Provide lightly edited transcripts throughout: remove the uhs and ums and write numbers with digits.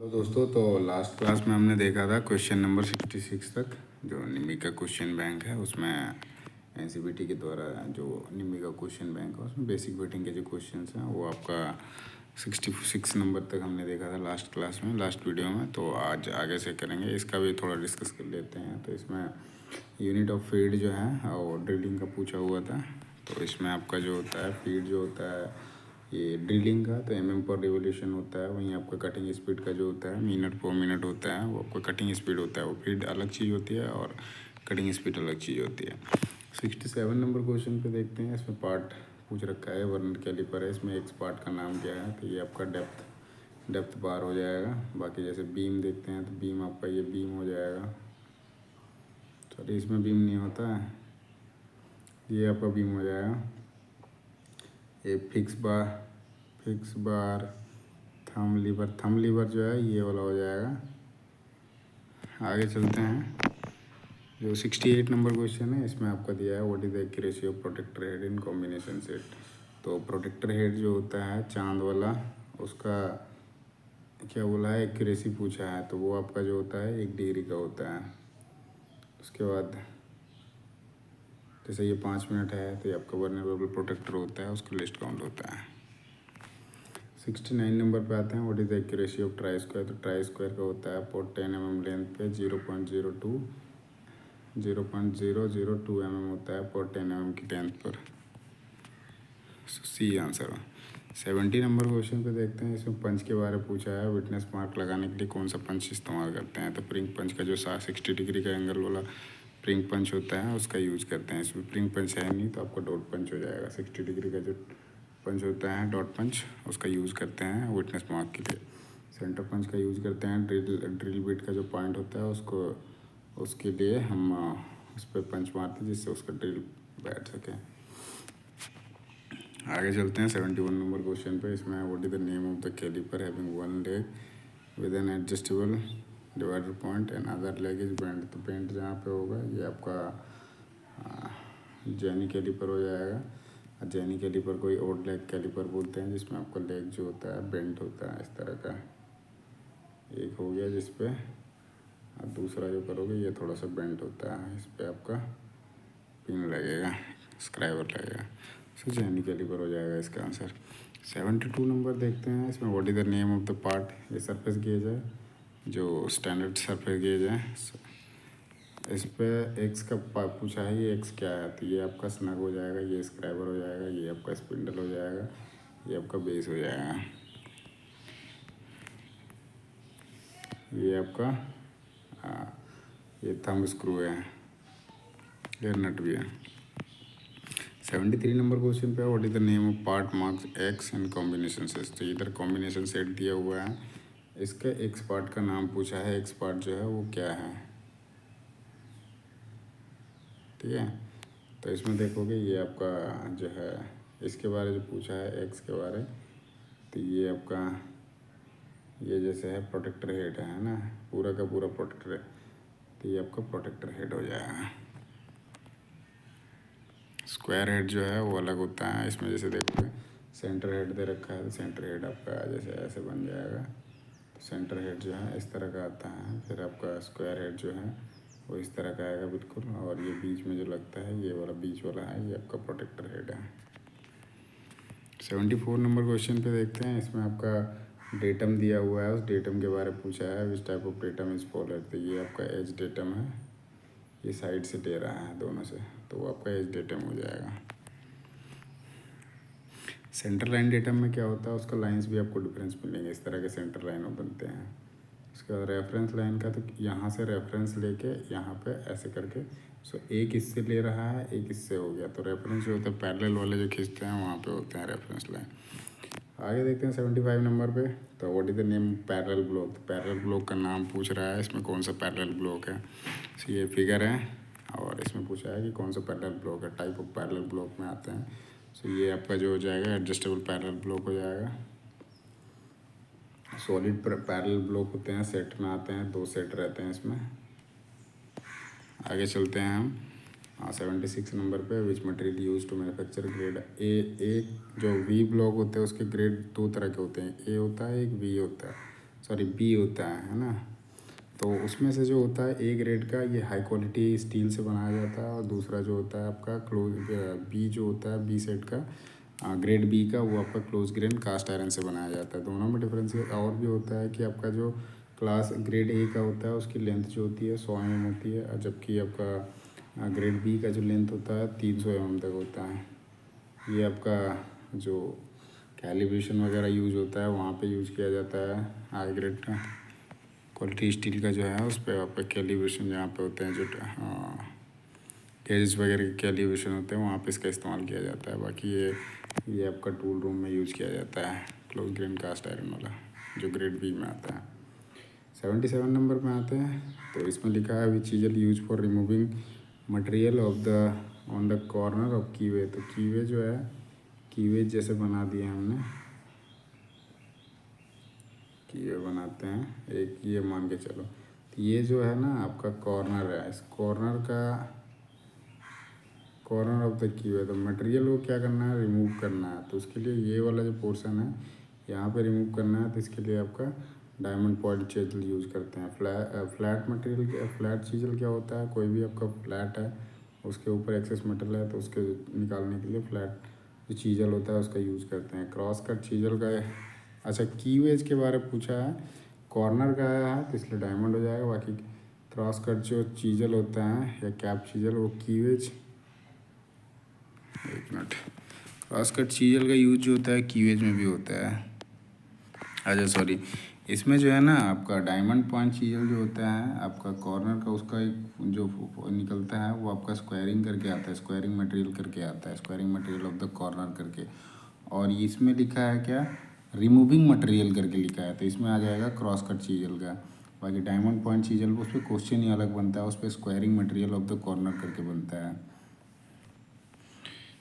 तो दोस्तों, तो लास्ट क्लास में हमने देखा था क्वेश्चन नंबर 66 तक, जो निम्मी का क्वेश्चन बैंक है। उसमें एनसीईआरटी के द्वारा जो निम्मी का क्वेश्चन बैंक है उसमें बेसिक वेटिंग के जो क्वेश्चंस हैं वो आपका 66 नंबर तक हमने देखा था लास्ट क्लास में, लास्ट वीडियो में। तो आज आगे से करेंगे, इसका भी थोड़ा डिस्कस कर लेते हैं। तो इसमें यूनिट ऑफ फीड जो है और ड्रिलिंग का पूछा हुआ था। तो इसमें आपका जो होता है फीड जो होता है ये ड्रिलिंग का, तो पर रिवोल्यूशन होता है। वहीं आपका कटिंग स्पीड का जो होता है मिनट पर मिनट होता है, वो आपका कटिंग स्पीड होता है। वो फीड अलग चीज़ होती है और कटिंग स्पीड अलग चीज़ होती है। 67 नंबर क्वेश्चन पे देखते हैं। इसमें पार्ट पूछ रखा है वर्नियर कैलिपर है। इसमें एक्स पार्ट का नाम क्या है, तो ये आपका डेप्थ बार हो जाएगा। बाकी जैसे बीम देखते हैं तो बीम आपका ये बीम हो जाएगा। सॉरी, इसमें बीम नहीं होता है, ये आपका बीम हो जाएगा। ये फिक्स बार थंब लीवर जो है ये वाला हो जाएगा। आगे चलते हैं। जो 68 नंबर क्वेश्चन है इसमें आपका दिया है what is the accuracy of protractor head in combination set. तो प्रोटेक्टर हेड जो होता है चांद वाला, उसका क्या बोला है, एक्यूरेसी पूछा है। तो वो आपका जो होता है 1 डिग्री का होता है। उसके बाद जैसे ये 5 मिनट है तो ये आपका वर्नियर प्रोटेक्टर होता है, उसका लिस्ट काउंट होता है। 69 नंबर पे आते हैं what is the accuracy of try square. तो ट्राई स्क्वायर का होता है पर 10 mm लेंथ पे 0.002 mm होता है पर 10 mm की लेंथ पर। C answer. 70 नंबर क्वेश्चन पे देखते हैं। इसमें पंच के बारे में पूछा है, विटनेस मार्क लगाने के लिए कौन सा पंच इस्तेमाल करते हैं। तो प्रिंग पंच का जो 60 डिग्री का एंगल वाला प्रिंग पंच होता है उसका यूज करते हैं। इसमें प्रिंग पंच है नहीं तो आपका डॉट पंच हो जाएगा। 60 डिग्री का जो पंच होता है डॉट पंच, उसका यूज़ करते हैं विटनेस मार्क के लिए। सेंटर पंच का यूज़ करते हैं ड्रिल बिट का जो पॉइंट होता है उसको, उसके लिए हम उस पर पंच मारते हैं जिससे उसका ड्रिल बैठ सके। आगे चलते हैं 71 नंबर क्वेश्चन पे। इसमें what is the name of the caliper having one leg with an adjustable divider point and other leg is bend. तो बेंड जहाँ पे होगा ये आपका जेनी कैलिपर हो जाएगा। जेनी कैलिपर को ओड लेग कैलिपर बोलते हैं, जिसमें आपका लेग जो होता है बेंट होता है इस तरह का। एक हो गया जिस पे, और दूसरा जो करोगे ये थोड़ा सा बेंट होता है, इस पे आपका पिन लगेगा, स्क्राइबर लगेगा। सो जेनी कैलिपर हो जाएगा इसका आंसर। 72 नंबर देखते हैं। इसमें what is the name of the part. ये सरफेस गेज है, जो स्टैंडर्ड सरफेस गेज है। इस पे एक्स का पूछा है, ये एक्स क्या है। तो ये आपका स्नग हो जाएगा, ये स्क्राइबर हो जाएगा, ये आपका स्पिंडल हो जाएगा, ये आपका बेस हो जाएगा, ये आपका ये थंब स्क्रू है, ये नट भी है। 73 नंबर क्वेश्चन पे what is the name of part marks x and combination set. तो इधर कॉम्बिनेशन सेट दिया हुआ है, इसका एक्स पार्ट का नाम पूछा है। एक्स पार्ट जो है वो क्या है, ठीक है। तो इसमें देखोगे ये आपका जो है इसके बारे जो पूछा है एक्स के बारे, तो ये आपका ये जैसे है प्रोटेक्टर हेड है ना, पूरा का पूरा प्रोटेक्टर है, तो ये आपका प्रोटेक्टर हेड हो जाएगा। स्क्वायर हेड जो है वो अलग होता है। इसमें जैसे देखोगे सेंटर हेड दे रखा है, तो सेंटर हेड आपका जैसे ऐसे बन जाएगा। तो सेंटर हेड जो है इस तरह का आता है। फिर आपका स्क्वायर हेड जो है वो इस तरह का आएगा बिल्कुल, और ये बीच में जो लगता है ये वाला बीच वाला है, ये आपका प्रोटेक्टर हेड है। 74 नंबर क्वेश्चन पे देखते हैं। इसमें आपका डेटम दिया हुआ है, उस डेटम के बारे में पूछा है which type of datum is followed. तो ये आपका एज डेटम है, ये साइड से दे रहा है दोनों से, तो वो आपका एज डेटम हो जाएगा। सेंटर लाइन डेटम में क्या होता है, उसका लाइंस भी आपको डिफरेंस मिलेंगे, इस तरह के सेंटर लाइन बनते हैं। उसके बाद रेफरेंस लाइन का, तो यहाँ से रेफरेंस लेके यहाँ पे ऐसे करके, सो एक इससे ले रहा है एक इससे हो गया। तो रेफरेंस जो होता है पैरेलल वाले जो खींचते हैं वहाँ पे होते हैं रेफरेंस लाइन। आगे देखते हैं 75 नंबर पे। तो what is the name parallel block. तो पैरेलल ब्लॉक का नाम पूछ रहा है, इसमें कौन सा पैरेलल ब्लॉक है। सो ये फिगर है और इसमें पूछा है कि कौन सा पैरेलल ब्लॉक है, टाइप ऑफ पैरेलल ब्लॉक में आते हैं। सो ये आपका जो हो जाएगा एडजस्टेबल पैरेलल ब्लॉक हो जाएगा। सॉलिड पैरेलल ब्लॉक होते हैं, सेट में आते हैं, 2 सेट रहते हैं इसमें। आगे चलते हैं हम 76 नंबर पे। Which material use to manufacture grade A. जो वी ब्लॉक होते हैं उसके ग्रेड 2 तरह के होते हैं, ए होता है एक वी होता है। सॉरी बी होता है ना। तो उसमें से जो होता है ए ग्रेड का ये हाई क्वालिटी स्टील से बनाया जाता है, और दूसरा जो होता है आपका बी जो होता है बी सेट का ग्रेड बी का, वो आपका क्लोज ग्रेन कास्ट आयरन से बनाया जाता है। दोनों में डिफरेंस और भी होता है कि आपका जो क्लास ग्रेड ए का होता है उसकी लेंथ जो होती है 100 mm होती है, और जबकि आपका ग्रेड बी का जो लेंथ होता है 300 mm तक होता है। ये आपका जो कैलिब्रेशन वगैरह यूज़ होता है वहाँ पे यूज़ किया जाता है हाई ग्रेड का क्वालिटी स्टील का जो है, उस पर आपका कैलिब्रेशन जहाँ पे होते हैं जो गेजेस वगैरह के कैलिब्रेशन होते हैं वहाँ पे इसका इस्तेमाल किया जाता है। बाकी ये आपका टूल रूम में यूज़ किया जाता है क्लोज ग्रेन कास्ट आयरन वाला जो ग्रेड बी में आता है। 77 नंबर में आते हैं, तो इसमें लिखा है which chisel use for removing material of the on the corner of keyway. तो कीवे जो है कीवे जैसे बना दिए हमने, कीवे बनाते हैं एक, ये मान के चलो। तो ये जो है ना आपका कॉर्नर है, इस कॉर्नर ऑफ द कीवे, तो मटेरियल को क्या करना है, रिमूव करना है। तो उसके लिए ये वाला जो पोर्शन है यहाँ पे रिमूव करना है, तो इसके लिए आपका डायमंड पॉइंट चीजल यूज़ करते हैं। फ्लैट मटेरियल, फ्लैट चीजल क्या होता है, कोई भी आपका फ्लैट है उसके ऊपर एक्सेस मेटल है तो उसके निकालने के लिए फ्लैट जो चीजल होता है उसका यूज़ करते हैं। क्रॉस कट चीजल का अच्छा कीवेज के बारे में पूछा है, कॉर्नर का है तो इसलिए डायमंड हो जाएगा। बाकी क्रॉस कट जो चीजल होता है या कैप चीजल वो कीवेज, एक मिनट, क्रॉस कट चीजल का यूज जो होता है कीवेज में भी होता है। अच्छा सॉरी, इसमें जो है ना आपका डायमंड पॉइंट चीजल जो होता है आपका कॉर्नर का, उसका एक जो निकलता है वो आपका स्क्वायरिंग करके आता है, स्क्वायरिंग मटेरियल करके आता है, squaring material of the corner करके। और इसमें लिखा है क्या, रिमूविंग मटेरियल करके लिखा है, तो इसमें आ जाएगा क्रॉस कट चीजल का। बाकी डायमंड पॉइंट चीजल उस पर क्वेश्चन ही अलग बनता है, उस पर squaring material of the corner करके बनता है।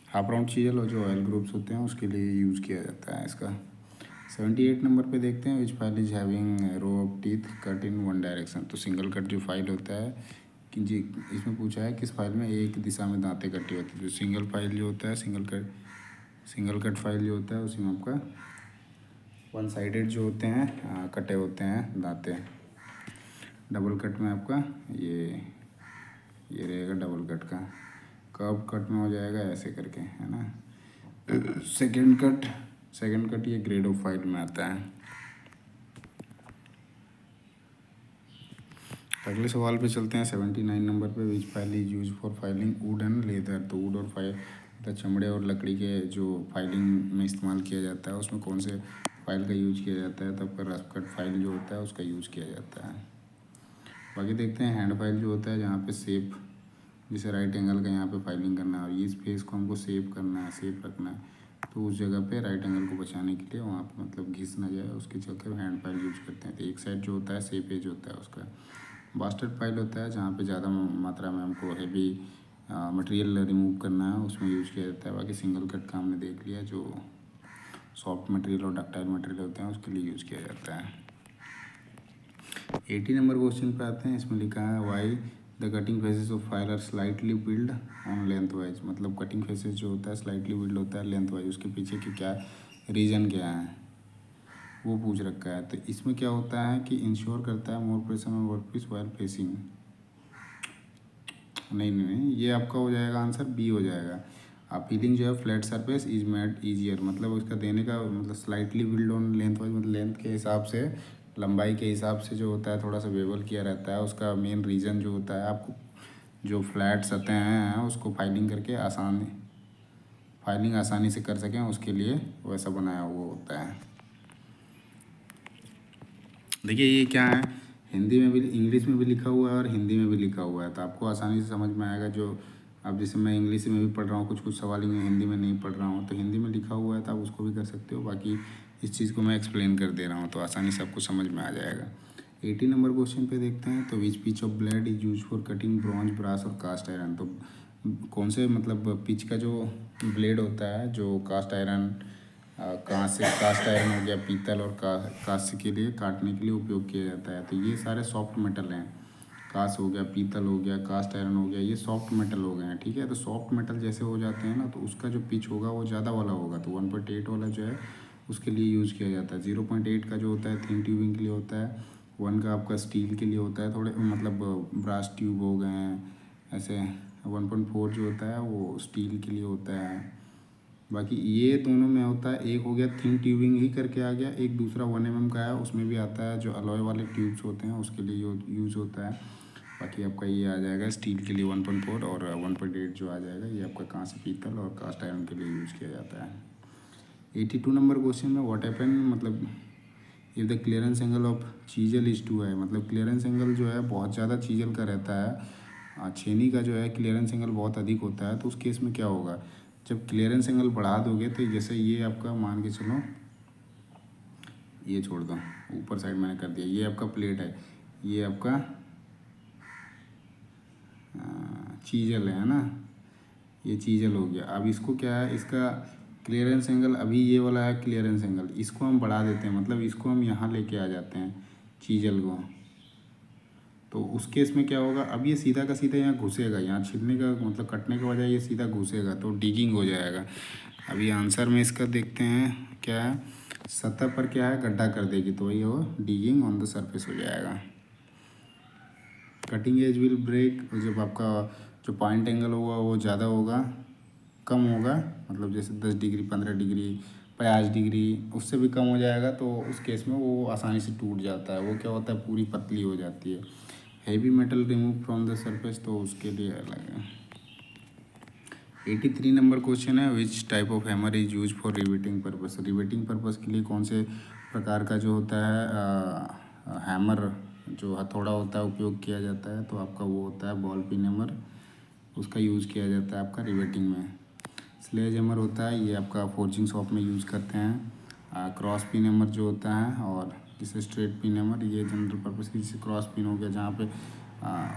हाफ राउंड चीजल और जो ऑयल ग्रुप्स होते हैं उसके लिए यूज़ किया जाता है इसका। 78 नंबर पे देखते हैं which file is having row of teeth cut in one direction. तो सिंगल कट जो फाइल होता है कि जी इसमें पूछा है किस फाइल में एक दिशा में दांतें कटी होती है। जो सिंगल फाइल जो होता है सिंगल कट फाइल जो होता है उसमें आपका वन साइडेड जो होते हैं कटे होते हैं दांतें। डबल कट में आपका ये रहेगा डबल कट का, कर्व कट में हो जाएगा ऐसे करके, है ना। सेकंड कट ये ग्रेड ऑफ फाइल में आता है। अगले सवाल पे चलते हैं 79 नंबर पे, which file is use for filing wood and leather. तो वुड और फाइल चमड़े और लकड़ी के जो फाइलिंग में इस्तेमाल किया जाता है उसमें कौन से फाइल का यूज किया जाता है, तब रफ कट फाइल जो होता है उसका यूज किया जाता है। बाकी देखते हैं हैंड फाइल जो होता है जहाँ पे सेप, जैसे राइट एंगल का यहाँ पे फाइलिंग करना है और इस फेस को हमको सेव करना है, सेव रखना है, तो उस जगह पे राइट एंगल को बचाने के लिए वहाँ पे मतलब घिस ना जाए उसके चलते हैंड फाइल यूज करते हैं। तो एक साइड जो होता है सेप एज होता है उसका। बास्टर्ड फाइल होता है जहाँ पे ज़्यादा मात्रा में हमको हैवी मटेरियल रिमूव करना है, उसमें यूज किया जाता है। बाकी सिंगल कट का हमने देख लिया, जो सॉफ्ट मटेरियल और डक्टाइल मटेरियल होते हैं उसके लिए यूज किया जाता है। 80 नंबर क्वेश्चन पे आते हैं, इसमें लिखा है why the cutting faces of file are slightly build on length wise. मतलब कटिंग फेसेस जो होता है स्लाइटली बिल्ड होता है लेंथ वाइज, उसके पीछे की क्या रीज़न क्या है वो पूछ रखा है। तो इसमें क्या होता है कि इंश्योर करता है more pressure on workpiece while facing. नहीं, ये आपका हो जाएगा आंसर बी हो जाएगा। फीलिंग जो है flat surface is made easier, मतलब उसका देने का मतलब slightly build on length wise, मतलब लेंथ के हिसाब से, लंबाई के हिसाब से जो होता है थोड़ा सा बेवल किया रहता है। उसका मेन रीज़न जो होता है आपको जो फ्लैट सतह हैं उसको फाइलिंग आसानी से कर सकें उसके लिए वैसा बनाया हुआ होता है। देखिए ये क्या है, हिंदी में भी इंग्लिश में भी लिखा हुआ है और हिंदी में भी लिखा हुआ है, तो आपको आसानी से समझ में आएगा। जो अब जैसे मैं इंग्लिश में भी पढ़ रहा हूँ, कुछ सवाल हिंदी में नहीं पढ़ रहा हूँ, तो हिंदी में लिखा हुआ है तो आप उसको भी कर सकते हो। बाकी इस चीज़ को मैं एक्सप्लेन कर दे रहा हूँ तो आसानी से आपको समझ में आ जाएगा। 80 नंबर क्वेश्चन पे देखते हैं, तो which pitch of blade is use for cutting bronze, brass और कास्ट आयरन। तो कौन से मतलब पिच का जो ब्लेड होता है जो कास्ट आयरन कांस्य, कास्ट आयरन हो गया, पीतल और कांस्य के लिए काटने के लिए उपयोग किया जाता है। तो ये सारे सॉफ्ट मेटल हैं, कांस्य हो गया, पीतल हो गया, कास्ट आयरन हो गया, ये सॉफ्ट मेटल हो गए हैं, ठीक है। तो सॉफ्ट मेटल जैसे हो जाते हैं ना तो उसका जो पिच होगा वो ज़्यादा वाला होगा। तो 1.8 वाला जो है उसके लिए यूज़ किया जाता है। 0.8 का जो होता है थिन ट्यूबिंग के लिए होता है। 1 का आपका स्टील के लिए होता है, थोड़े मतलब ब्रास ट्यूब हो गए हैं ऐसे। 1.4 जो होता है वो स्टील के लिए होता है। बाकी ये दोनों में होता है, एक हो गया थिन ट्यूबिंग ही करके आ गया, एक दूसरा 1 mm का है, उसमें भी आता है जो अलॉय वाले ट्यूब्स होते हैं उसके लिए यूज़ होता है। बाकी आपका ये आ जाएगा स्टील के लिए 1.4 और 1.8 जो आ जाएगा ये आपका कांस्य पीतल और कास्ट आयरन के लिए यूज़ किया जाता है। 82 नंबर क्वेश्चन में व्हाट हैपन, मतलब if the clearance angle of chisel is two है, मतलब क्लियरेंस एंगल जो है बहुत ज़्यादा चीजल का रहता है, छेनी का जो है क्लियरेंस एंगल बहुत अधिक होता है, तो उस केस में क्या होगा, जब क्लियरेंस एंगल बढ़ा दोगे तो जैसे ये आपका मान के चलो, ये छोड़ दो ऊपर साइड मैंने कर दिया, ये आपका प्लेट है, ये आपका चीजल है ना, ये चीजल हो गया। अब इसको क्या है, इसका क्लियरेंस एंगल अभी ये वाला है क्लियरेंस एंगल, इसको हम बढ़ा देते हैं, मतलब इसको हम यहाँ लेके आ जाते हैं चीजल को, तो उस केस में क्या होगा, अब ये सीधा का सीधा यहाँ घुसेगा, यहाँ छिलने का मतलब कटने के बजाय ये सीधा घुसेगा तो डिगिंग हो जाएगा। अभी आंसर में इसका देखते हैं क्या है, सतह पर क्या है गड्ढा कर देगी तो वही हो डिगिंग ऑन द सरफेस हो जाएगा। कटिंग एज विल ब्रेक, जब आपका जो पॉइंट एंगल होगा वो ज़्यादा होगा, कम होगा, मतलब जैसे 10 डिग्री 15 डिग्री 50 डिग्री उससे भी कम हो जाएगा, तो उस केस में वो आसानी से टूट जाता है, वो क्या होता है पूरी पतली हो जाती है। Heavy metal remove from the surface, तो उसके लिए अलग है। 83 नंबर क्वेश्चन है, which type of hammer is use for riveting purpose, riveting purpose के लिए कौन से प्रकार का जो होता है हैमर जो हथौड़ा होता है उपयोग किया जाता है, तो आपका वो होता है बॉल पिन हैमर, उसका यूज़ किया जाता है आपका रिवेटिंग में। स्लेज हैमर होता है, ये आपका फोर्जिंग शॉप में यूज़ करते हैं। क्रॉस पिन हैमर जो होता है, और जिसे स्ट्रेट पिन हैमर, ये जनरल पर्पस की, जैसे क्रॉस पिन हो गया जहाँ पे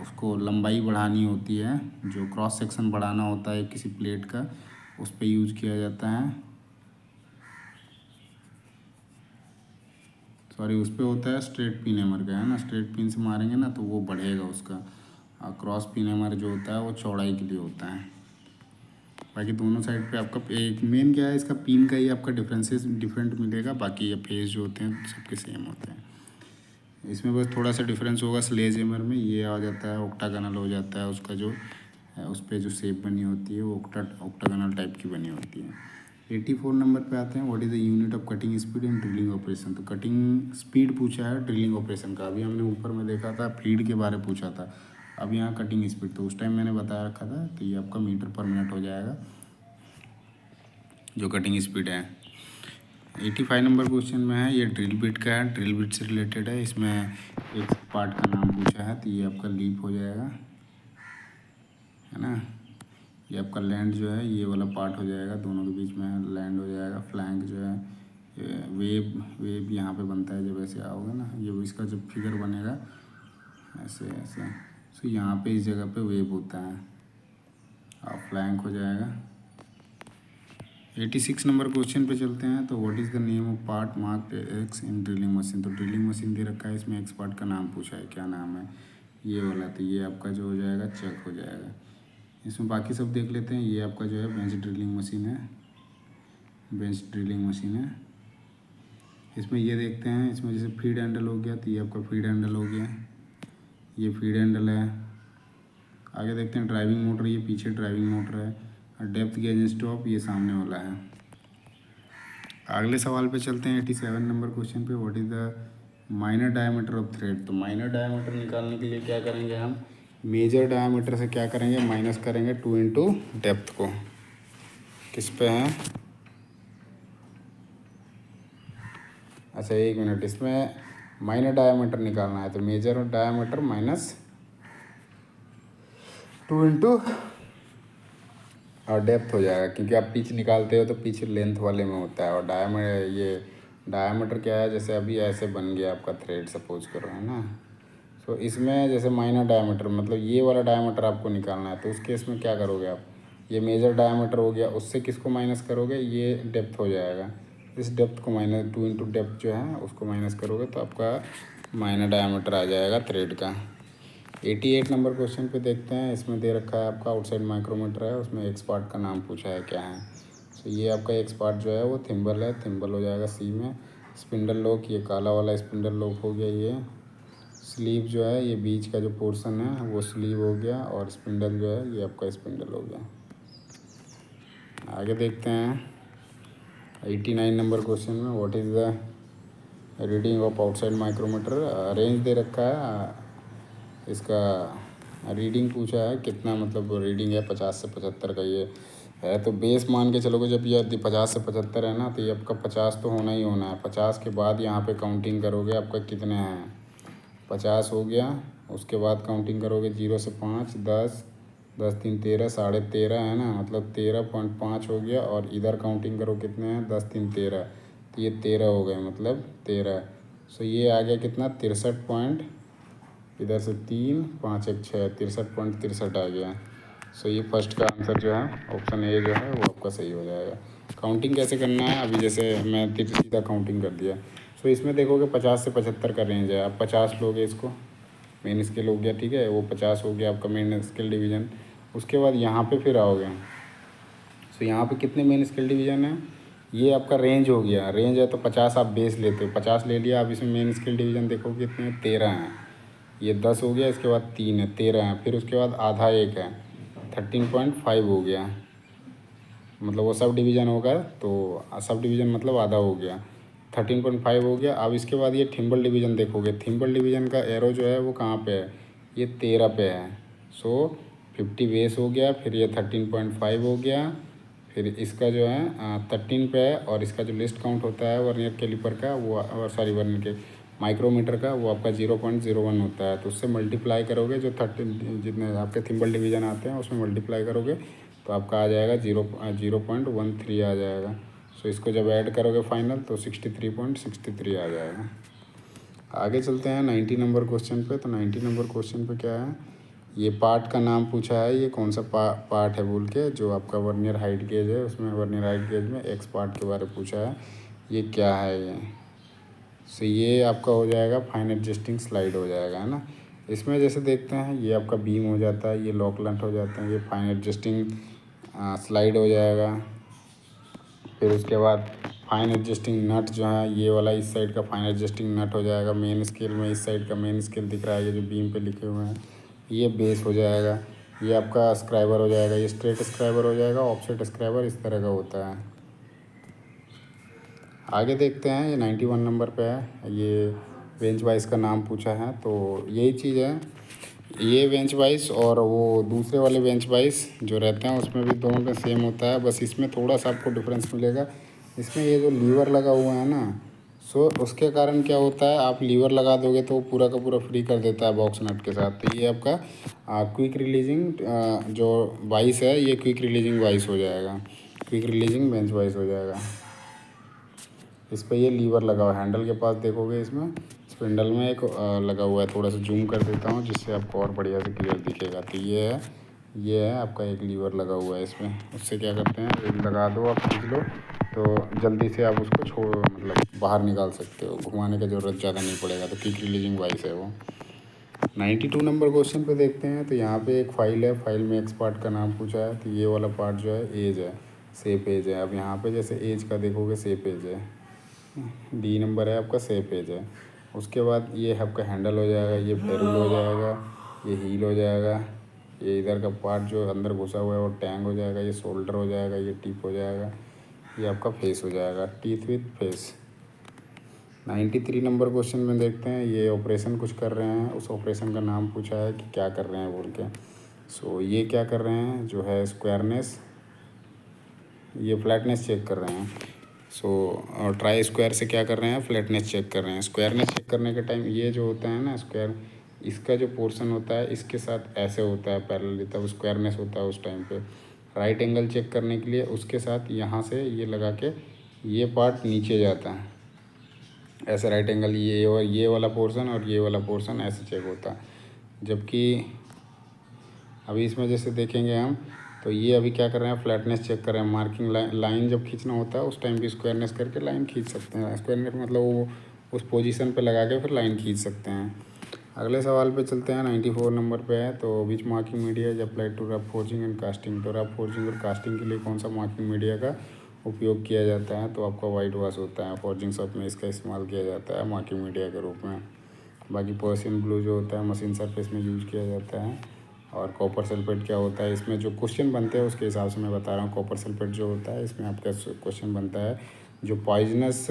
उसको लंबाई बढ़ानी होती है, जो क्रॉस सेक्शन बढ़ाना होता है किसी प्लेट का, उस पर यूज़ किया जाता है। सॉरी, उस पर होता है स्ट्रेट पिन हैमर का, है ना, स्ट्रेट पिन से मारेंगे ना तो वो बढ़ेगा उसका। क्रॉस पिन हैमर जो होता है वो चौड़ाई के लिए होता है। बाकी दोनों साइड पे आपका एक मेन क्या है, इसका पिन का ही आपका डिफरेंट मिलेगा, बाकी ये फेस जो होते हैं सबके सेम होते हैं। इसमें बस थोड़ा सा डिफरेंस होगा, स्लेज हैमर में ये आ जाता है ऑक्टागोनल हो जाता है, उसका जो उस पर जो शेप बनी होती है वो ऑक्टागोनल टाइप की बनी होती है। 84 नंबर पे आते हैं, what is the unit of cutting speed in drilling operation, तो कटिंग स्पीड पूछा है ड्रिलिंग ऑपरेशन का। अभी हमने ऊपर में देखा था फीड के बारे में पूछा था, अब यहाँ कटिंग स्पीड, तो उस टाइम मैंने बताया रखा था तो ये आपका मीटर पर मिनट हो जाएगा जो कटिंग स्पीड है। 85 नंबर क्वेश्चन में है, ये ड्रिल बिट का है, ड्रिल बिट से रिलेटेड है, इसमें एक पार्ट का नाम पूछा है तो ये आपका लीप हो जाएगा, है ना। ये आपका लैंड जो है ये वाला पार्ट हो जाएगा, दोनों के बीच में लैंड हो जाएगा। फ्लैंक जो है वेब यहाँ पे बनता है, जब ऐसे आओगे ना, ये इसका जब फिगर बनेगा ऐसे ऐसे, तो यहाँ पे इस जगह पे वेब होता है और फ्लैंक हो जाएगा। 86 नंबर क्वेश्चन पे चलते हैं, तो what is the name of part marked X in drilling machine, तो ड्रिलिंग मशीन दे रखा है, इसमें एक्स पार्ट का नाम पूछा है, क्या नाम है ये वाला, तो ये आपका जो हो जाएगा चक हो जाएगा। इसमें बाकी सब देख लेते हैं, ये आपका जो है बेंच ड्रिलिंग मशीन है, बेंच ड्रिलिंग मशीन है। इसमें ये देखते हैं, इसमें जैसे फीड हैंडल हो गया तो ये आपका फीड हैंडल हो गया, ये फीड हैंडल है। आगे देखते हैं ड्राइविंग मोटर, ये पीछे ड्राइविंग मोटर है, और डेप्थ गेज स्टॉप ये सामने वाला है। अगले सवाल पे चलते हैं, 87 नंबर क्वेश्चन पे, what is the minor diameter of thread, तो माइनर डायमीटर निकालने के लिए क्या करेंगे हम, मेजर डायमीटर से क्या करेंगे, माइनस करेंगे 2 इंटू डेप्थ को, किस पे है, अच्छा एक मिनट, इसमें माइनर डायमीटर निकालना है तो मेजर डायमीटर माइनस 2 इंटू और डेप्थ हो जाएगा, क्योंकि आप पिच निकालते हो तो पिच लेंथ वाले में होता है, और डायमीटर क्या है, जैसे अभी ऐसे बन गया आपका थ्रेड सपोज करो, है ना। तो इसमें जैसे माइनर डायमीटर मतलब ये वाला डायमीटर आपको निकालना है, तो उस केस में क्या करोगे आप, ये मेजर डायमीटर हो गया, उससे किसको माइनस करोगे, ये डेप्थ हो जाएगा, इस डेप्थ को माइनस 2 इंटू डेप्थ जो है उसको माइनस करोगे तो आपका माइनर डायमीटर आ जाएगा थ्रेड का। 88 नंबर क्वेश्चन पे देखते हैं, इसमें दे रखा है आपका आउटसाइड माइक्रोमीटर है, उसमें एक्स पार्ट का नाम पूछा है क्या है, तो तो ये आपका एक्स पार्ट जो है वो थिम्बल है, थिम्बल हो जाएगा सी में। स्पिंडल लॉक, ये काला वाला स्पिंडल लॉक हो गया। ये स्लीव जो है, ये बीच का जो पोर्शन है वो स्लीव हो गया, और स्पिंडल जो है ये आपका स्पिंडल हो गया। आगे देखते हैं 89 नंबर क्वेश्चन में, what is the reading of outside micrometer. Range दे रखा है, इसका रीडिंग पूछा है कितना, मतलब रीडिंग है 50 से 75 का ये है। तो बेस मान के चलोगे, जब ये 50 से 75 है ना, तो ये आपका 50 तो होना ही होना है। 50 के बाद यहाँ पे काउंटिंग करोगे आपका कितने हैं, 50 हो गया। उसके बाद काउंटिंग करोगे 0 से 5, 10, 10 3 13, 13.5 है ना, मतलब 13.5 हो गया। और इधर काउंटिंग करो कितने हैं, 10 3 13, तो ये 13 हो गए, मतलब 13। सो ये आ गया कितना, 63 पॉइंट, इधर से 3 5 1 6, 63.63 आ गया। सो ये फर्स्ट का आंसर जो है ऑप्शन ए जो है वो आपका सही हो जाएगा। काउंटिंग कैसे करना है, अभी जैसे मैं सीधा काउंटिंग कर दिया। सो इसमें देखोगे 50 से 75 का रेंज है। आप 50 लोगे, इसको मेन स्केल हो गया, ठीक है, वो 50 हो गया आपका मेन स्केल डिवीज़न। उसके बाद यहाँ पे फिर आओगे, सो यहाँ पे कितने मेन स्केल डिवीज़न है, ये आपका रेंज हो गया। रेंज है तो 50 आप बेस लेते हो, 50 ले लिया। आप इसमें मेन स्केल डिवीज़न देखो कितने हैं, 13 हैं। ये 10 हो गया, इसके बाद 3 है, 13 है। फिर उसके बाद आधा एक है, 13.5 हो गया, मतलब वो सब डिवीज़न होगा, तो सब डिवीज़न मतलब आधा हो गया, 13.5 हो गया। अब इसके बाद ये थिम्बल डिवीज़न देखोगे, थिम्बल डिवीज़न का एरो जो है वो कहाँ पे है, ये 13 पे है। सो 50 बेस हो गया, फिर ये 13.5 हो गया, फिर इसका जो है 13 पे है। और इसका जो लिस्ट काउंट होता है वर्नियर कैलिपर का, वो सॉरी वर्नियर के माइक्रोमीटर का, वो आपका 0.01 होता है। तो उससे मल्टीप्लाई करोगे, जो 13 जितने आपके थिम्बल डिवीज़न आते हैं उसमें मल्टीप्लाई करोगे तो आपका आ जाएगा 0.13 आ जाएगा। सो इसको जब ऐड करोगे फाइनल तो 63.63 आ जाएगा। आगे चलते हैं 90 नंबर क्वेश्चन पे। तो 90 नंबर क्वेश्चन पे क्या है, ये पार्ट का नाम पूछा है, ये कौन सा पार्ट है बोल के, जो आपका वर्नियर हाइट गेज है उसमें वर्नियर हाइट गेज में एक्स पार्ट के बारे में पूछा है, ये क्या है ये। सो ये आपका हो जाएगा फाइन एडजस्टिंग स्लाइड हो जाएगा, है ना। इसमें जैसे देखते हैं ये आपका बीम हो जाता है, ये लॉक नट हो जाते हैं, ये फाइन एडजस्टिंग स्लाइड हो जाएगा। फिर उसके बाद फाइन एडजस्टिंग नट जो है, ये वाला इस साइड का फाइन एडजस्टिंग नट हो जाएगा। मेन स्केल में इस साइड का मेन स्केल दिख रहा है, ये जो बीम पे लिखे हुए हैं, ये बेस हो जाएगा। ये आपका स्क्राइबर हो जाएगा, ये स्ट्रेट स्क्राइबर हो जाएगा, ऑफसेट स्क्राइबर इस तरह का होता है। आगे देखते हैं, ये 91 नंबर पे है, ये बेंच वाइस का नाम पूछा है। तो यही चीज़ है, ये बेंच वाइस और वो दूसरे वाले बेंच वाइस जो रहते हैं उसमें भी दोनों में सेम होता है, बस इसमें थोड़ा सा आपको डिफरेंस मिलेगा। इसमें ये जो लीवर लगा हुआ है ना, सो उसके कारण क्या होता है, आप लीवर लगा दोगे तो वो पूरा का पूरा फ्री कर देता है बॉक्स नट के साथ। तो ये आपका क्विक रिलीजिंग जो वाइस है, ये क्विक रिलीजिंग वाइस हो जाएगा, क्विक रिलीजिंग बेंच वाइस हो जाएगा। इस पर ये लीवर लगा हुआ है, हैंडल के पास देखोगे इसमें स्पिंडल में एक लगा हुआ है। थोड़ा सा जूम कर देता हूँ जिससे आपको और बढ़िया से क्लियर दिखेगा। तो ये है आपका एक लीवर लगा हुआ है इसमें। उससे क्या करते हैं, लगा दो आप, खींच लो तो जल्दी से आप उसको मतलब बाहर निकाल सकते हो, घुमाने की ज़रूरत ज़्यादा नहीं पड़ेगा। तो क्विक रिलीजिंग वाइस है वो। 92 नंबर क्वेश्चन पे देखते हैं। तो यहाँ पे एक फाइल है, फाइल में एक्स पार्ट का नाम पूछा है। तो ये वाला पार्ट जो है एज है, शेप एज है। अब यहाँ पे जैसे एज का देखोगे शेप एज है, डी नंबर है आपका शेप एज है। उसके बाद ये आपका हैंडल हो जाएगा, ये फेरुल हो जाएगा, ये हील हो जाएगा, ये इधर का पार्ट जो अंदर घुसा हुआ है वो टैंग हो जाएगा, ये शोल्डर हो जाएगा, ये टिप हो जाएगा, ये आपका फेस हो जाएगा, teeth with face. 93 number question में देखते हैं, ये ऑपरेशन कुछ कर रहे हैं, उस ऑपरेशन का नाम पूछा है कि क्या कर रहे हैं बोल के। सो ये क्या कर रहे हैं, जो है स्क्वायरनेस, ये फ्लैटनेस चेक कर रहे हैं। सो ट्राई स्क्वायर से क्या कर रहे हैं, फ्लैटनेस चेक कर रहे हैं। स्क्वायरनेस चेक करने के टाइम ये जो होता है ना स्क्वायर, इसका जो पोर्शन होता है इसके साथ ऐसे होता है पैरेलली, तब स्क्वायरनेस होता है उस टाइम पे। राइट एंगल चेक करने के लिए उसके साथ यहाँ से ये लगा के ये पार्ट नीचे जाता है, ऐसे राइट एंगल, ये और ये वाला पोर्शन और ये वाला पोर्शन ऐसे चेक होता है। जबकि अभी इसमें जैसे देखेंगे हम, तो ये अभी क्या कर रहे हैं, फ्लैटनेस चेक कर रहे हैं। मार्किंग लाइन जब खींचना होता है उस टाइम भी स्क्वायरनेस करके लाइन खींच सकते हैं। स्क्वायरनेस मतलब वो उस पोजीशन पे लगा के फिर लाइन खींच सकते हैं। अगले सवाल पे चलते हैं, 94 नंबर पे है। तो which marking media is applied to rough forging and casting. तो रफ फोर्जिंग और कास्टिंग के लिए कौन सा मार्किंग मीडिया का उपयोग किया जाता है तो आपका वाइट वॉश होता है। फॉर्जिंग शॉप में इसका इस्तेमाल किया जाता है मार्किंग मीडिया के रूप में। बाकी पर्सियन ब्लू जो होता है मशीन सरफेस में यूज किया जाता है। और कॉपर सल्फेट क्या होता है, इसमें जो क्वेश्चन बनते हैं उसके हिसाब से मैं बता रहा हूँ। कॉपर सल्फेट जो होता है इसमें आपका क्वेश्चन बनता है जो पॉइजनस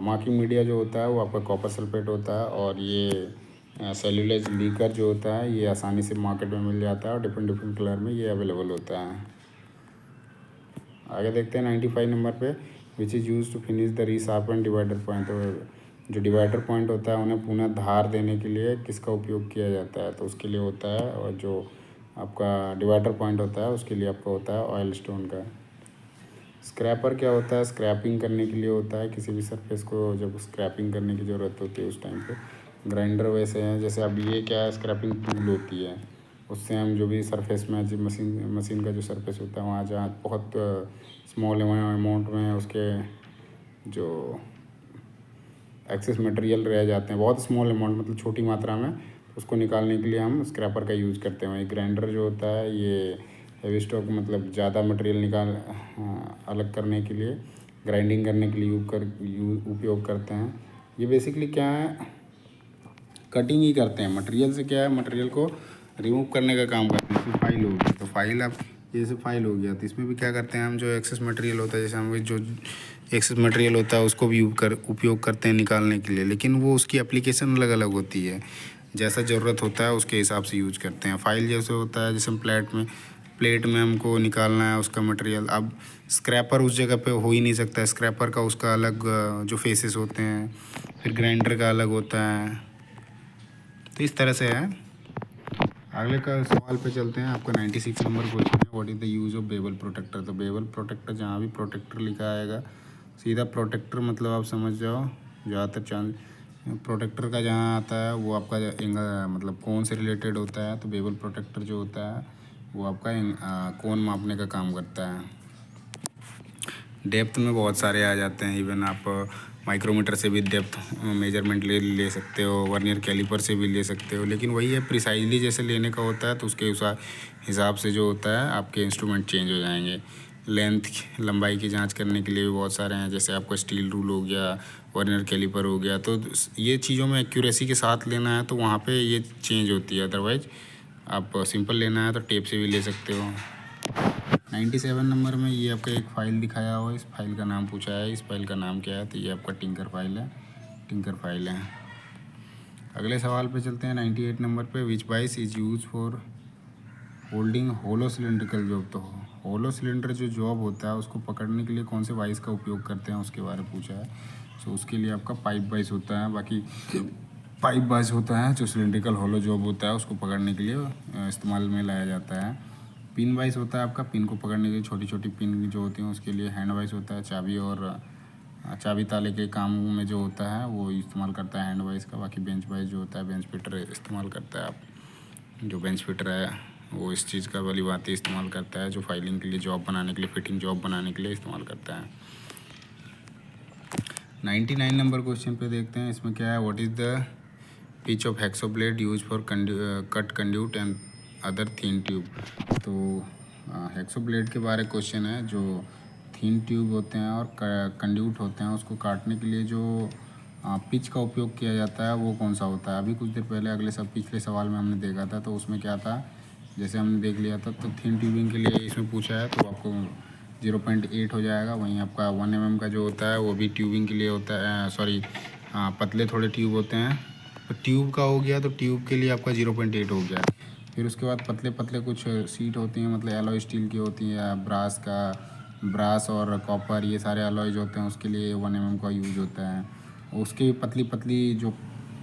मार्किंग मीडिया जो होता है वो आपका कॉपर सल्फेट होता है। और ये सेल्यूलोज लीकर जो होता है ये आसानी से मार्केट में मिल जाता है और डिफरेंट डिफरेंट कलर में ये अवेलेबल होता है। आगे देखते हैं 95 नंबर पे, which is use to finish the resharpen divider point. तो जो डिवाइडर पॉइंट होता है उन्हें पुनः धार देने के लिए किसका उपयोग किया जाता है, तो उसके लिए होता है, और जो आपका डिवाइडर पॉइंट होता है उसके लिए आपका होता है ऑयल स्टोन का। स्क्रैपर क्या होता है, स्क्रैपिंग करने के लिए होता है, किसी भी सरफेस को जब स्क्रैपिंग करने की ज़रूरत होती है उस टाइम पे। ग्राइंडर वैसे हैं, जैसे अब ये क्या है, स्क्रैपिंग टूल होती है, उससे हम जो भी सरफेस में जो मशीन का जो सरफेस होता है वहाँ जहाँ बहुत स्मॉल अमाउंट में उसके जो एक्सेस मटेरियल रह जाते हैं, बहुत स्मॉल अमाउंट मतलब छोटी मात्रा में, तो उसको निकालने के लिए हम स्क्रैपर का यूज़ करते हैं। वही ग्राइंडर जो होता है ये हेवी स्टॉक मतलब ज़्यादा मटेरियल अलग करने के लिए, ग्राइंडिंग करने के लिए उपयोग करते हैं। ये बेसिकली क्या है, कटिंग ही करते हैं मटेरियल से। क्या है, मटेरियल को रिमूव करने का काम करते हैं। जैसे फाइल हो गई, तो फाइल आप जैसे फाइल हो गया तो इसमें भी क्या करते हैं हम, जो एक्सेस मटेरियल होता है, जैसे हम जो एक्सेस मटेरियल होता है उसको भी उपयोग करते हैं निकालने के लिए, लेकिन वो उसकी एप्लीकेशन अलग अलग होती है। जैसा ज़रूरत होता है उसके हिसाब से यूज करते हैं। फाइल जैसे होता है, जैसे प्लेट में हमको निकालना है उसका मटेरियल, अब स्क्रैपर उस जगह पे हो ही नहीं सकता है। स्क्रैपर का उसका अलग जो फेसेस होते हैं, फिर ग्राइंडर का अलग होता है, तो इस तरह से है। अगले का सवाल पे चलते हैं। आपका 96 नंबर क्वेश्चन है, what is the use of bevel protector. तो बेवल प्रोटेक्टर, जहाँ भी प्रोटेक्टर लिखा आएगा सीधा प्रोटेक्टर मतलब आप समझ जाओ, ज़्यादातर चांस प्रोटेक्टर का जहाँ आता है वो आपका मतलब कोन से रिलेटेड होता है। तो बेवल प्रोटेक्टर जो होता है वो आपका कोन मापने का काम करता है। डेप्थ में बहुत सारे आ जाते हैं, इवन आप माइक्रोमीटर से भी डेप्थ मेजरमेंट ले सकते हो, वर्नियर कैलिपर से भी ले सकते हो, लेकिन वही है प्रिसाइजली जैसे लेने का होता है तो उसके हिसाब से जो होता है आपके इंस्ट्रूमेंट चेंज हो जाएंगे। लेंथ लंबाई की जांच करने के लिए भी बहुत सारे हैं, जैसे आपका स्टील रूल हो गया, वर्नियर कैलिपर हो गया। तो ये चीज़ों में एक्यूरेसी के साथ लेना है तो वहाँ पे ये चेंज होती है, अदरवाइज़ आप सिंपल लेना है तो टेप से भी ले सकते हो। 97 नंबर में ये आपका एक फ़ाइल दिखाया हुआ है, इस फाइल का नाम पूछा है, इस फाइल का नाम क्या है, तो ये आपका टिंकर फाइल है। अगले सवाल पे चलते हैं 98 नंबर पे, which vice is use for holding hollow cylindrical job. तो होलो सिलेंडर जो जॉब होता है उसको पकड़ने के लिए कौन से वाइस का उपयोग करते हैं उसके बारे में पूछा है। सो उसके लिए आपका पाइप वाइस होता है। बाकी पाइप वाइस होता है जो सिलेंड्रिकल होलो जॉब होता है उसको पकड़ने के लिए इस्तेमाल में लाया जाता है। पिन वाइस होता है आपका, पिन को पकड़ने के लिए छोटी छोटी पिन जो होती हैं उसके लिए। हैंड वाइस होता है, चाबी और चाबी ताले के काम में जो होता है वो इस्तेमाल करता है हैंड वाइस का। बाकी बेंच वाइस जो होता है, बेंच फिटर इस्तेमाल करता है। आप जो बेंच फिटर है वो इस चीज़ का भली भांति इस्तेमाल करता है, जो फाइलिंग के लिए, जॉब बनाने के लिए, फिटिंग जॉब बनाने के लिए इस्तेमाल करता है। 99 नंबर क्वेश्चन पे देखते हैं, इसमें क्या है, what is the pitch of hexo blade use for cut conduit and other thin tube. तो हेक्सो ब्लेड के बारे क्वेश्चन है, जो थीन ट्यूब होते हैं और कंड्यूट होते हैं उसको काटने के लिए जो पिच का उपयोग किया जाता है वो कौन सा होता है। अभी कुछ देर पहले पिछले सवाल में हमने देखा था, तो उसमें क्या था, जैसे हमने देख लिया था, तो थिन ट्यूबिंग के लिए इसमें पूछा है तो आपको 0.8 हो जाएगा। वहीं आपका 1 mm का जो होता है वो भी ट्यूबिंग के लिए होता है, सॉरी पतले थोड़े ट्यूब होते हैं, तो ट्यूब का हो गया, तो ट्यूब के लिए आपका 0.8 हो गया। फिर उसके बाद पतले पतले कुछ सीट होती हैं, मतलब एलॉय स्टील की होती है, ब्रास और कॉपर, ये सारे एलॉयज होते हैं, उसके लिए 1 mm का यूज़ होता है। उसकी पतली पतली जो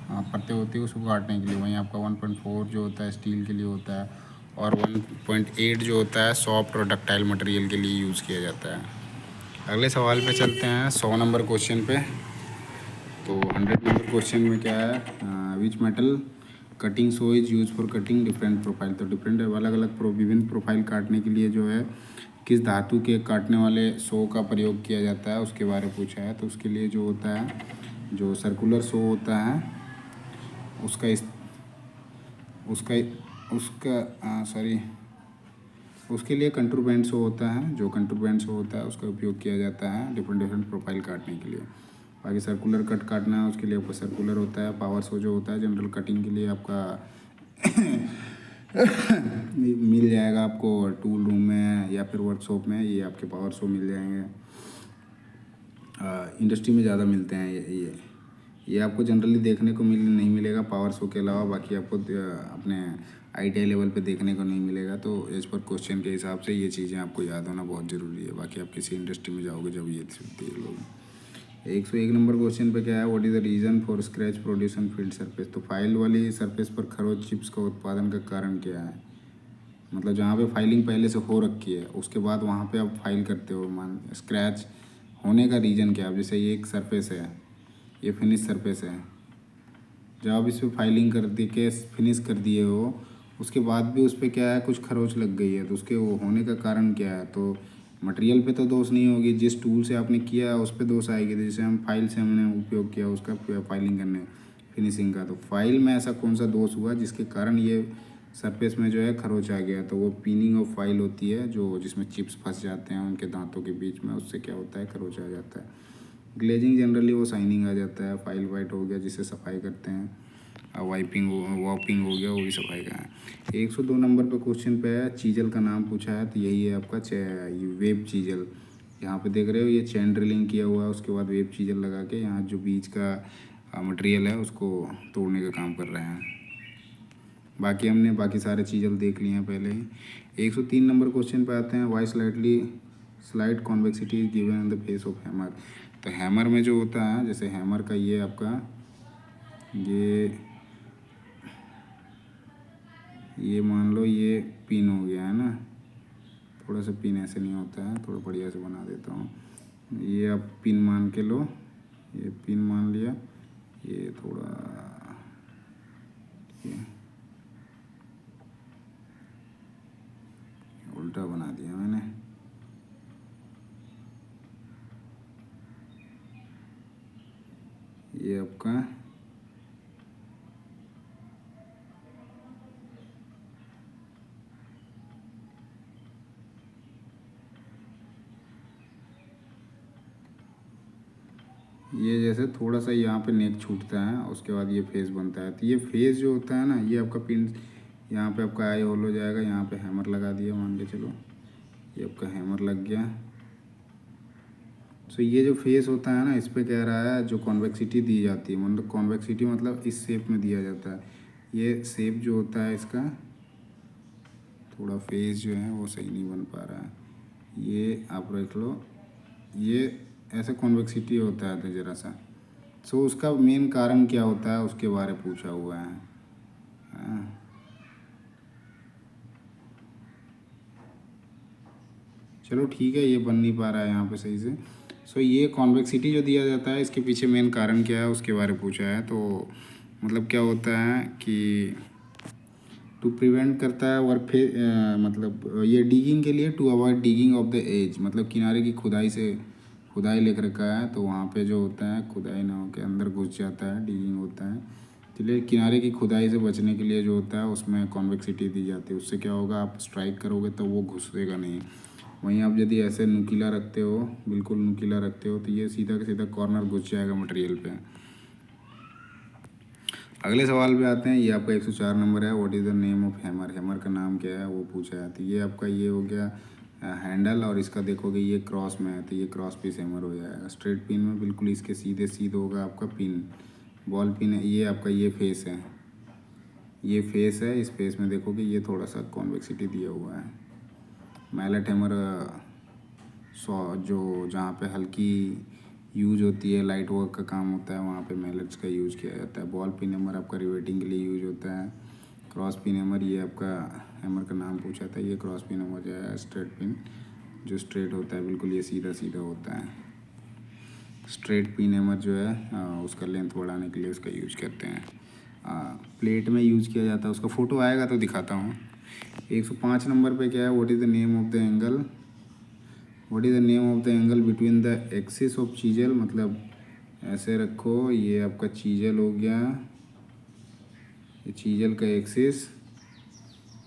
पत्ते होती है उसको काटने के लिए वहीं आपका 1.4 जो होता है स्टील के लिए होता है, और 1.8 जो होता है सॉफ्ट और डक्टाइल मटेरियल के लिए यूज़ किया जाता है। अगले सवाल पे चलते हैं 100 नंबर क्वेश्चन पे। तो 100 नंबर क्वेश्चन में क्या है, which metal cutting so is use for cutting different profile. तो डिफरेंट अलग अलग विभिन्न प्रोफाइल काटने के लिए जो है किस धातु के काटने वाले सो का प्रयोग किया जाता है उसके बारे में पूछा है। तो उसके लिए जो होता है, जो सर्कुलर सो होता है उसका सॉरी उसके लिए कंटूर बैंड शो होता है, जो कंटूर बैंड शो होता है उसका उपयोग किया जाता है डिफरेंट डिफरेंट प्रोफाइल काटने के लिए। बाकी सर्कुलर कट काटना है उसके लिए आपका सर्कुलर होता है। पावर शो जो होता है जनरल कटिंग के लिए आपका मिल जाएगा आपको टूल रूम में या फिर वर्कशॉप में, ये आपके पावर शो मिल जाएंगे। इंडस्ट्री में ज़्यादा मिलते हैं ये आपको जनरली देखने को नहीं मिलेगा पावर शो के अलावा। बाकी आपको अपने ITI लेवल पे देखने को नहीं मिलेगा। तो एज पर क्वेश्चन के हिसाब से ये चीज़ें आपको याद होना बहुत ज़रूरी है। बाकी आप किसी इंडस्ट्री में जाओगे जब ये देख लोगे। 101 नंबर क्वेश्चन पे क्या है, what is the reason for scratch produce field surface. तो फाइल वाली सरफेस पर खरोच चिप्स का उत्पादन का कारण क्या है। मतलब जहाँ पे फाइलिंग पहले से हो रखी है उसके बाद वहाँ पे आप फाइल करते हो, मान स्क्रैच होने का रीज़न क्या है। जैसे ये एक सरफेस है, ये फिनिश सरफेस है, जब आप इस पर फाइलिंग कर दे के फिनिश कर दिए हो उसके बाद भी उस पर क्या है कुछ खरोच लग गई है, तो उसके वो होने का कारण क्या है। तो मटेरियल पे तो दोष नहीं होगी, जिस टूल से आपने किया है उस पर दोष आएगी। जैसे हम फाइल से हमने उपयोग किया उसका फाइलिंग करने फिनिशिंग का, तो फाइल में ऐसा कौन सा दोष हुआ जिसके कारण ये सरफेस में जो है खरोच आ गया। तो वो पीलिंग ऑफ फाइल होती है जो जिसमें चिप्स फंस जाते हैं उनके दांतों के बीच में, उससे क्या होता है खरोच आ जाता है। ग्लेजिंग जनरली वो शाइनिंग आ जाता है। फाइल वाइट हो गया जिससे सफाई करते हैं। वाइपिंग वॉपिंग हो गया वो भी सफाई का है। 102 नंबर पे क्वेश्चन पे है चीजल का नाम पूछा है, तो यही है आपका वेब चीजल। यहाँ पे देख रहे हो ये चैन ड्रिलिंग किया हुआ है, उसके बाद वेब चीजल लगा के यहाँ जो बीच का मटेरियल है उसको तोड़ने का काम कर रहे हैं। बाकी हमने बाकी सारे चीजल देख लिए हैं पहले ही। 103 नंबर क्वेश्चन पे आते हैं, why slide convexity is given in the face of hammer. तो हैमर में जो होता है, जैसे हैमर का ये आपका ये मान लो ये पिन हो गया है ना, थोड़ा सा पिन ऐसे नहीं होता है, थोड़ा बढ़िया से बना देता हूँ। ये आप पिन मान के लो, ये पिन मान लिया, ये थोड़ा ये उल्टा बना दिया मैंने। ये आपका ये जैसे थोड़ा सा यहाँ पे नेक छूटता है उसके बाद ये फेस बनता है। तो ये फेस जो होता है ना, ये आपका पिन यहाँ पे आपका आई होल हो जाएगा। यहाँ पे हैमर लगा दिया मान के चलो, ये आपका हैमर लग गया। सो ये जो फेस होता है ना, इस पे कह रहा है जो कॉन्वेक्सिटी दी जाती है, मतलब कॉन्वेक्सिटी मतलब इस शेप में दिया जाता है। ये शेप जो होता है इसका, थोड़ा फेस जो है वो सही नहीं बन पा रहा है, ये आप रख लो। ये ऐसा कॉन्वेक्सिटी होता है तो ज़रा सा। सो उसका मेन कारण क्या होता है उसके बारे में पूछा हुआ है। हाँ। चलो ठीक है, ये बन नहीं पा रहा है यहाँ पे सही से। सो ये कॉन्वेक्सिटी जो दिया जाता है इसके पीछे मेन कारण क्या है उसके बारे में पूछा है। तो मतलब क्या होता है कि टू प्रिवेंट करता है वर्क मतलब ये डिगिंग के लिए, to avoid digging of the edge, मतलब किनारे की खुदाई से, खुदाई लिख रखा है तो वहाँ पे जो होता है खुदाई ना हो के अंदर घुस जाता है, डिगिंग होता है। इसलिए किनारे की खुदाई से बचने के लिए जो होता है उसमें कॉन्वेक्सिटी दी जाती है। उससे क्या होगा, आप स्ट्राइक करोगे तो वो घुसेगा नहीं। वहीं आप यदि ऐसे नुकीला रखते हो, बिल्कुल नुकीला रखते हो, तो ये सीधा का सीधा कॉर्नर घुस जाएगा मटेरियल पे। अगले सवाल पे आते हैं। ये आपका 104 नंबर है, what is the name of hammer. Hammer का नाम क्या है वो पूछा है। तो ये आपका ये हो गया हैंडल, और इसका देखोगे ये क्रॉस में है तो ये क्रॉस पीस हैमर हो जाएगा। स्ट्रेट पिन में बिल्कुल इसके सीधे सीधे होगा आपका पिन, बॉल पिन है। ये आपका ये फेस है, ये फेस है। इस फेस में देखोगे ये थोड़ा सा कॉन्वेक्सिटी दिया हुआ है। मैलेट हैमर जो जहाँ पे हल्की यूज होती है, लाइट वर्क का काम होता है, वहाँ पे मैलेट्स का यूज़ किया जाता है। बॉल पिन हैमर आपका रिवेटिंग के लिए यूज होता है। क्रॉस पिन हैमर, ये आपका हैमर का नाम पूछा था। ये क्रॉस पिन हैमर जो है स्ट्रेट पिन, जो स्ट्रेट होता है बिल्कुल ये सीधा सीधा होता है। स्ट्रेट पिन हैमर जो है उसका लेंथ बढ़ाने के लिए उसका यूज करते हैं। प्लेट में यूज किया जाता है, उसका फ़ोटो आएगा तो दिखाता हूँ। 105 नंबर पे क्या है, what is the name of the angle, what is the name of the angle between the axis of chisel. मतलब ऐसे रखो, ये आपका चीजल हो गया, ये चीजल का एक्सिस,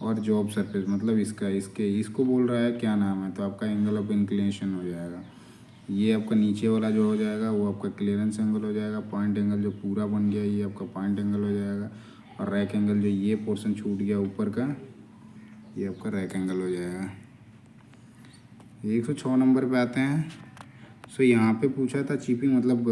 और जॉब सरफेस मतलब इसको बोल रहा है क्या नाम है, तो आपका एंगल ऑफ इंक्लिनेशन हो जाएगा। ये आपका नीचे वाला जो हो जाएगा वो आपका क्लियरेंस एंगल हो जाएगा। पॉइंट एंगल जो पूरा बन गया ये आपका पॉइंट एंगल हो जाएगा। और रैक एंगल जो ये पोर्शन छूट गया ऊपर का ये आपका रैक एंगल हो जाएगा। 106 नंबर पे आते हैं। सो यहाँ पे पूछा था चीपिंग मतलब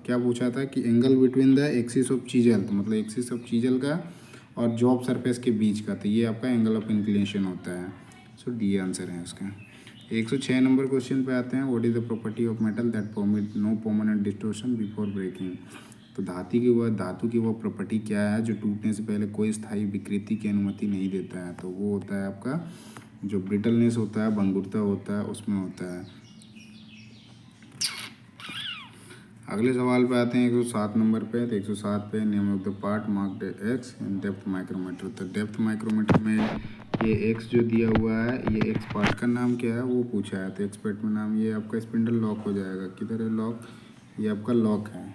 क्या पूछा था कि angle between the axis of chisel, तो मतलब एक्सिस ऑफ चीजल का और जॉब सरफेस के बीच का, तो ये आपका एंगल ऑफ इंक्लिनेशन होता है। सो डी आंसर है इसका। 106 नंबर क्वेश्चन पे आते हैं। What is the property of metal that permit no permanent distortion before breaking. तो धातु की वह प्रॉपर्टी क्या है जो टूटने से पहले कोई स्थायी विकृति की अनुमति नहीं देता है, तो वो होता है आपका जो ब्रिटलनेस होता है, भंगुरता होता है, उसमें होता है। अगले सवाल पे आते हैं 107 नंबर पे। तो 107 पे name of the part marked X in depth micrometer. तो डेप्थ माइक्रोमीटर में ये एक्स जो दिया हुआ है, ये एक्स पार्ट का नाम क्या है वो पूछा है। तो एक्स पार्ट में नाम ये आपका स्पिंडल लॉक हो जाएगा। किधर है लॉक, ये आपका लॉक है।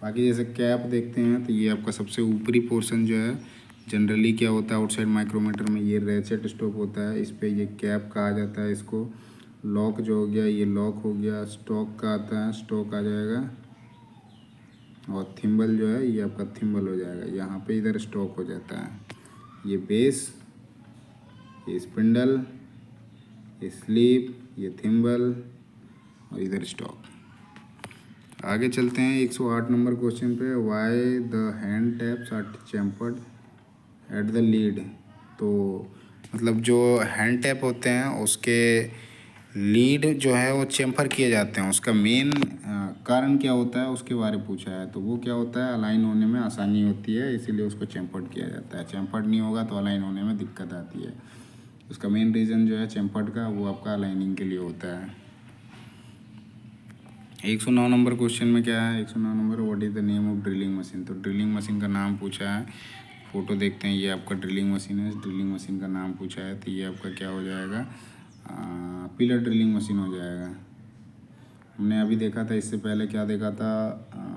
बाकी जैसे कैप देखते हैं तो ये आपका सबसे ऊपरी पोर्शन जो है जनरली क्या होता है आउटसाइड माइक्रोमीटर में, ये रेचेट स्टॉप होता है, इस पर ये कैप कहा जाता है इसको। लॉक जो हो गया ये लॉक हो गया। स्टॉक का आता है, स्टॉक आ जाएगा। और थिम्बल जो है ये आपका थिम्बल हो जाएगा। यहाँ पे इधर स्टॉक हो जाता है। ये बेस, ये स्पिंडल, ये स्लीप, ये थिम्बल और इधर स्टॉक। आगे चलते हैं 108 नंबर क्वेश्चन पे। Why the hand taps are chamfered at the lead. तो मतलब जो हैंड टैप होते हैं उसके लीड जो है वो चैम्पर किए जाते हैं, उसका मेन कारण क्या होता है उसके बारे में पूछा है। तो वो क्या होता है, अलाइन होने में आसानी होती है इसीलिए उसको चैम्पर्ड किया जाता है। चैम्पर्ड नहीं होगा तो अलाइन होने में दिक्कत आती है। उसका मेन रीज़न जो है चैम्पर्ड का वो आपका अलाइनिंग के लिए होता है। 109 नंबर क्वेश्चन में क्या है, 109 number what is the name of drilling machine. तो ड्रिलिंग मशीन का नाम पूछा है। फ़ोटो देखते हैं, ये आपका ड्रिलिंग मशीन है। ड्रिलिंग मशीन का नाम पूछा है तो ये आपका क्या हो जाएगा, पिलर ड्रिलिंग मशीन हो जाएगा। हमने अभी देखा था, इससे पहले क्या देखा था,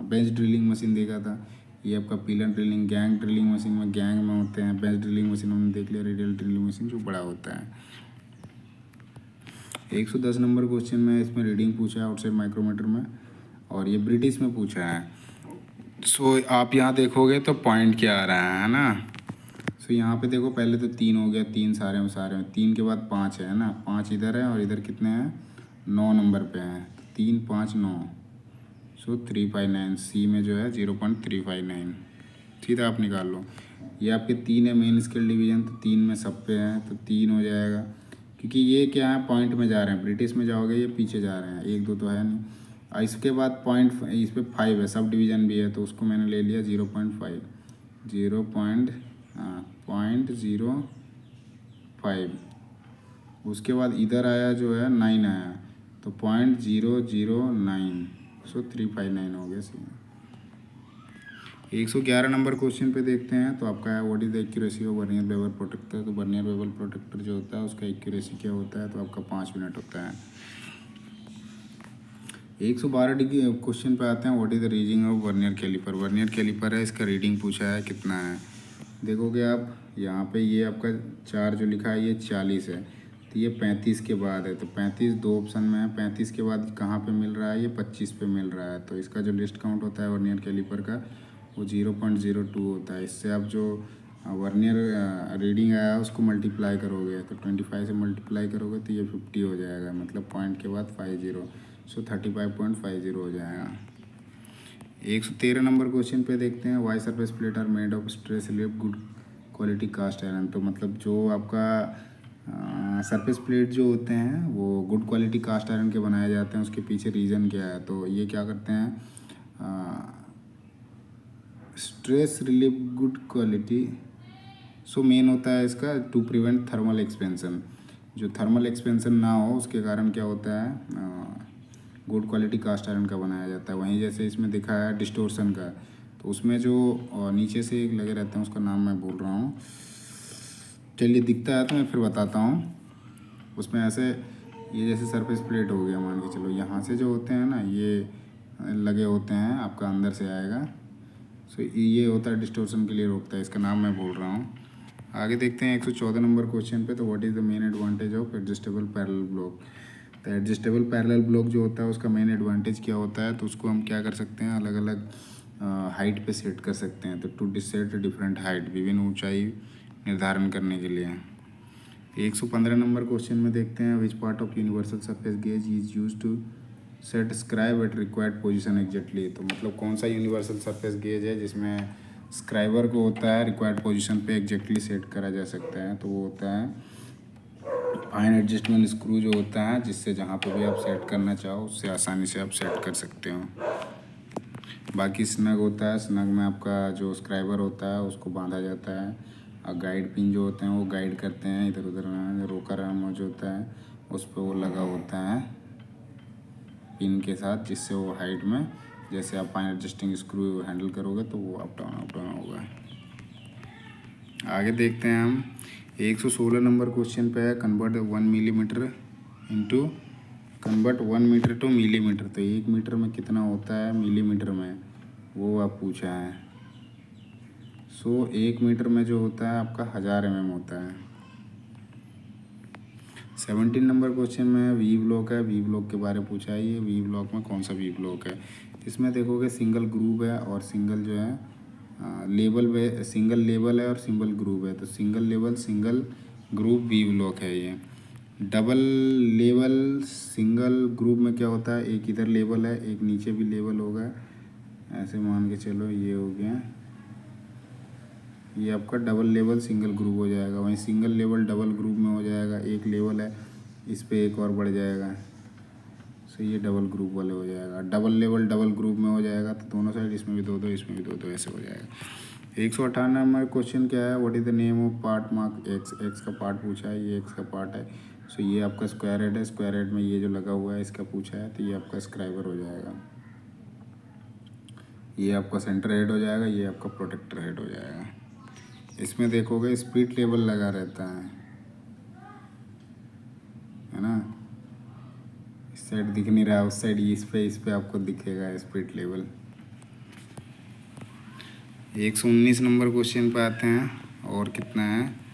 बेंच ड्रिलिंग मशीन देखा था। ये आपका pillar drilling, gang drilling machine में गैंग में होते हैं। बेंच ड्रिलिंग मशीन हमने देख लिया, रेडियल ड्रिलिंग मशीन जो बड़ा होता है। 110 नंबर क्वेश्चन में इसमें रीडिंग पूछा है आउटसाइड माइक्रोमीटर में, और ये ब्रिटिश में पूछा है। सो आप यहाँ देखोगे तो पॉइंट क्या आ रहा है ना। सो यहाँ पे देखो पहले तो 3 हो गया, 3 सारे में 3 के बाद 5 है ना, 5 इधर है और इधर कितने हैं 9 नंबर पे हैं। 3 5 9, सो 359। सी में जो है 0.359 सीधा आप निकाल लो। ये आपके 3 है मेन स्केल डिवीजन, तो 3 में सब पे है तो 3 हो जाएगा। क्योंकि ये क्या है पॉइंट में जा रहे हैं, ब्रिटिश में जाओगे ये पीछे जा रहे हैं, 1 2 तो है नहीं। और इसके बाद पॉइंट इस पर 5 है, सब डिवीज़न भी है तो उसको मैंने ले लिया 0.5, 0.05। उसके बाद इधर आया जो है 9 आया तो 0.009, सो 359 हो गया सी। 111 नंबर क्वेश्चन पे देखते हैं। तो आपका है what is the accuracy of vernier bevel protector. तो वर्नियर बेवल प्रोटेक्टर जो होता है उसका एक्यूरेसी क्या होता है, तो आपका 5 मिनट होता है। 112 डिग्री क्वेश्चन पे आते हैं। What is the reading of vernier caliper. Vernier caliper है, इसका रीडिंग पूछा है कितना है। देखोगे आप यहाँ पे ये आपका 4 जो लिखा है ये 40 है, तो ये 35 के बाद है। तो 35 दो ऑप्शन में है, 35 के बाद कहाँ पे मिल रहा है, ये 25 पे मिल रहा है। तो इसका जो लिस्ट काउंट होता है वर्नियर कैलिपर का वो 0.02 होता है। इससे आप जो वर्नियर रीडिंग आया उसको मल्टीप्लाई करोगे तो 25 से मल्टीप्लाई करोगे तो ये 50 हो जाएगा, मतलब पॉइंट के बाद 50, सो 35.50 हो जाएगा। 113 नंबर क्वेश्चन पे देखते हैं। Why surface plate are made of stress relief good quality cast iron. तो मतलब जो आपका सरफेस प्लेट जो होते हैं वो गुड क्वालिटी कास्ट आयरन के बनाए जाते हैं। उसके पीछे रीज़न क्या है, तो ये क्या करते हैं, stress relief good quality. So main होता है इसका टू प्रिवेंट थर्मल एक्सपेंशन। जो थर्मल एक्सपेंशन ना हो उसके कारण क्या होता है, गुड क्वालिटी कास्ट आयरन का बनाया जाता है। वहीं जैसे इसमें दिखा है डिस्टोर्शन का, तो उसमें जो नीचे से एक लगे रहते हैं उसका नाम मैं भूल रहा हूँ, चलिए दिखता है तो मैं फिर बताता हूँ। उसमें ऐसे ये जैसे सरफेस प्लेट हो गया मान के चलो, यहाँ से जो होते हैं ना ये लगे होते हैं, आपका अंदर से आएगा। सो ये होता है डिस्टोर्शन के लिए रोकता है, इसका नाम मैं भूल रहा हूँ। आगे देखते हैं 114 नंबर क्वेश्चन पे। तो what is the main advantage of adjustable parallel block. तो एडजस्टेबल पैरेलल ब्लॉक जो होता है उसका मेन एडवांटेज क्या होता है, तो उसको हम क्या कर सकते हैं, अलग अलग हाइट पे सेट कर सकते हैं। तो टू सेट डिफरेंट हाइट, विभिन्न ऊंचाई निर्धारण करने के लिए। 115 नंबर क्वेश्चन में देखते हैं which part of universal surface gauge is use to set scribe at required position exactly. तो मतलब कौन सा यूनिवर्सल सरफेस गेज है जिसमें स्क्राइबर को होता है रिक्वायर्ड पोजीशन पे एग्जैक्टली सेट करा जा सकता है। तो वो होता है फाइन एडजस्टमेंट स्क्रू जो होता है, जिससे जहाँ पे भी आप सेट करना चाहो उससे आसानी से आप सेट कर सकते हो। बाकी स्नग होता है, स्नग में आपका जो स्क्राइबर होता है उसको बांधा जाता है, और गाइड पिन जो होते हैं वो गाइड करते हैं इधर उधर में। रोकर आर्म जो होता है उस पर वो लगा होता है पिन के साथ, जिससे वो हाइट में जैसे आप फाइन एडजस्टिंग स्क्रू हैंडल करोगे तो वो अप डाउन होगा। आगे देखते हैं हम 116 नंबर क्वेश्चन पे है convert 1 millimetre into convert 1 metre to millimetre. तो 1 मीटर में कितना होता है मिलीमीटर में, वो आप पूछा है। 1 मीटर में जो होता है आपका 1000 mm होता है। 17 नंबर क्वेश्चन में वी ब्लॉक है, वी ब्लॉक के बारे में पूछा है। ये वी ब्लॉक में कौन सा वी ब्लॉक है, इसमें देखोगे सिंगल ग्रुप है और सिंगल जो है लेवल में, सिंगल लेवल है और सिंगल ग्रुप है। तो single level single group V block है ये। डबल लेवल सिंगल ग्रुप में क्या होता है, एक इधर लेवल है एक नीचे भी लेवल होगा, ऐसे मान के चलो ये हो गया, ये आपका डबल लेवल सिंगल ग्रुप हो जाएगा। वहीं सिंगल लेवल डबल ग्रुप में हो जाएगा, एक लेवल है इस पे एक और बढ़ जाएगा, सो ये डबल ग्रुप वाले हो जाएगा। डबल लेवल डबल ग्रुप में हो जाएगा तो दोनों साइड इसमें भी दो दो इसमें भी दो दो ऐसे हो जाएगा। 158 नंबर क्वेश्चन क्या है, what is the name of part mark x. X का पार्ट पूछा है, ये एक्स का पार्ट है। सो ये आपका स्क्वायर हेड है, स्क्वायर हेड में ये जो लगा हुआ है इसका पूछा है, तो ये आपका स्क्राइबर हो जाएगा। ये आपका सेंटर हेड हो जाएगा, ये आपका प्रोटेक्टर हेड हो जाएगा। इसमें देखोगे स्प्लिट लेवल लगा रहता है ना, इस साइड दिख नहीं रहा, उस साइड इस पे आपको दिखेगा स्प्लिट लेवल। 119 नंबर क्वेश्चन पे आते हैं, और कितना है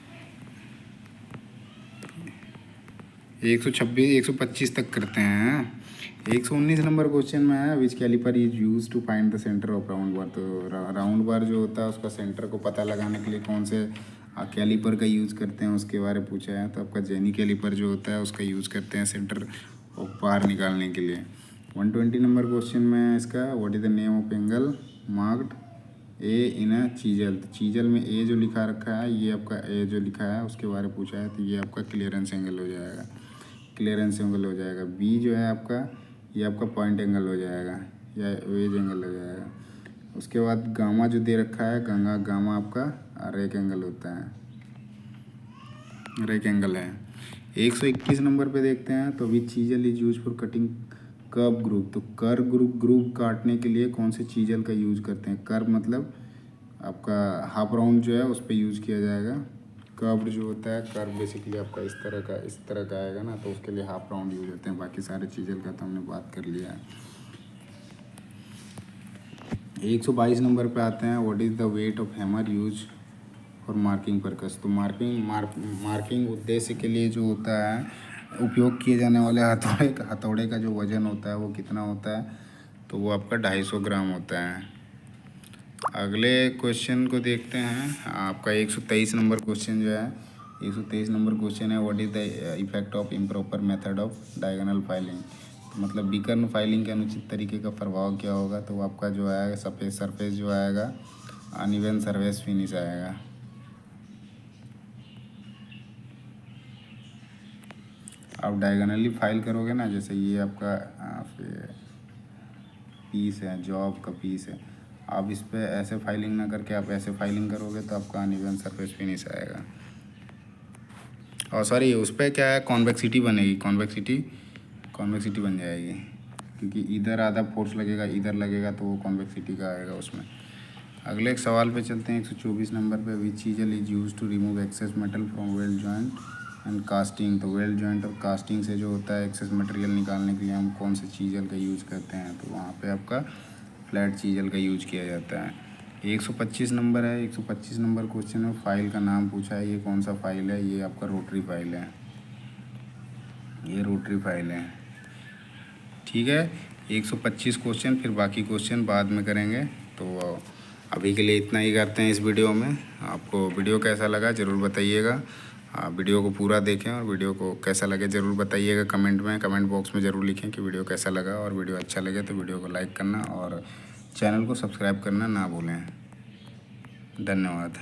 126 125 तक करते हैं। 119 नंबर क्वेश्चन में है which caliper is use to find the centre of round bar. तो राउंड बार जो होता है उसका सेंटर को पता लगाने के लिए कौन से कैलिपर का यूज़ करते हैं उसके बारे में पूछा है। तो आपका जेनी कैलिपर जो होता है उसका यूज़ करते हैं सेंटर ऑफ बार निकालने के लिए। 120 नंबर क्वेश्चन में इसका what is the name of angle marked A in a chisel. तो चीजल में ए जो लिखा रखा है, ये आपका ए जो लिखा है उसके बारे में पूछा है, तो ये आपका क्लियरेंस एंगल हो जाएगा, क्लियरेंस एंगल हो जाएगा। बी जो है आपका, ये आपका पॉइंट एंगल हो जाएगा या वेज एंगल हो जाएगा। उसके बाद गामा जो दे रखा है, गामा आपका रेक एंगल होता है, रेक एंगल है। 121 नंबर पे देखते हैं, तो which chisel is use for cutting curve groove. तो कर्व ग्रुप काटने के लिए कौन से चीजल का यूज करते हैं। कर्व मतलब आपका हाफ राउंड जो है उस पर यूज़ किया जाएगा। कर्व जो होता है, कर्व बेसिकली आपका इस तरह का आएगा ना, तो उसके लिए हाफ राउंड यूज होते हैं। बाकी सारे चीजल का तो हमने बात कर लिया है। 122 नंबर पे आते हैं, what is the weight of hammer use for marking purpose. तो मार्किंग उद्देश्य के लिए जो होता है उपयोग किए जाने वाले हथौड़े का जो वजन होता है वो कितना होता है, तो वो आपका 250 ग्राम होता है। अगले क्वेश्चन को देखते हैं, आपका 123 नंबर क्वेश्चन जो है, 123 नंबर क्वेश्चन है what is the effect of improper method of diagonal filing. तो मतलब विकर्ण फाइलिंग के अनुचित तरीके का प्रभाव क्या होगा, तो आपका जो है सफ़ेद सरफेस जो आएगा अनइवन सरफेस फिनिश आएगा। आप डायगोनली फाइल करोगे ना, जैसे ये आपका पीस है, जॉब का पीस है, आप इस पर ऐसे फाइलिंग ना करके आप ऐसे फाइलिंग करोगे तो आपका अनइवन सरफेस फिनिश आएगा। और सॉरी उस पर क्या है कॉन्वेक्सिटी बनेगी, कॉन्वेक्सिटी बन जाएगी, क्योंकि इधर आधा फोर्स लगेगा इधर लगेगा तो वो कॉन्वेक्सिटी का आएगा उसमें। अगले एक सवाल पे चलते हैं, 124 नंबर पे which chisel is use to remove excess metal from weld joint and casting. तो वेल्ड जॉइंट और कास्टिंग से जो होता है एक्सेस मटेरियल निकालने के लिए हम कौन से चीजल का यूज़ करते हैं, तो वहाँ पे आपका फ्लैट चीजल का यूज किया जाता है। 125 नंबर है। 125 नंबर क्वेश्चन में फाइल का नाम पूछा है। ये कौन सा फाइल है? ये आपका रोटरी फाइल है। ये रोटरी फाइल है, ठीक है। 125 क्वेश्चन, फिर बाकी क्वेश्चन बाद में करेंगे। तो अभी के लिए इतना ही करते हैं इस वीडियो में। आपको वीडियो कैसा लगा ज़रूर बताइएगा। आप वीडियो को पूरा देखें और वीडियो को कैसा लगे ज़रूर बताइएगा कमेंट में। कमेंट बॉक्स में ज़रूर लिखें कि वीडियो कैसा लगा, और वीडियो अच्छा लगे तो वीडियो को लाइक करना और चैनल को सब्सक्राइब करना ना भूलें। धन्यवाद।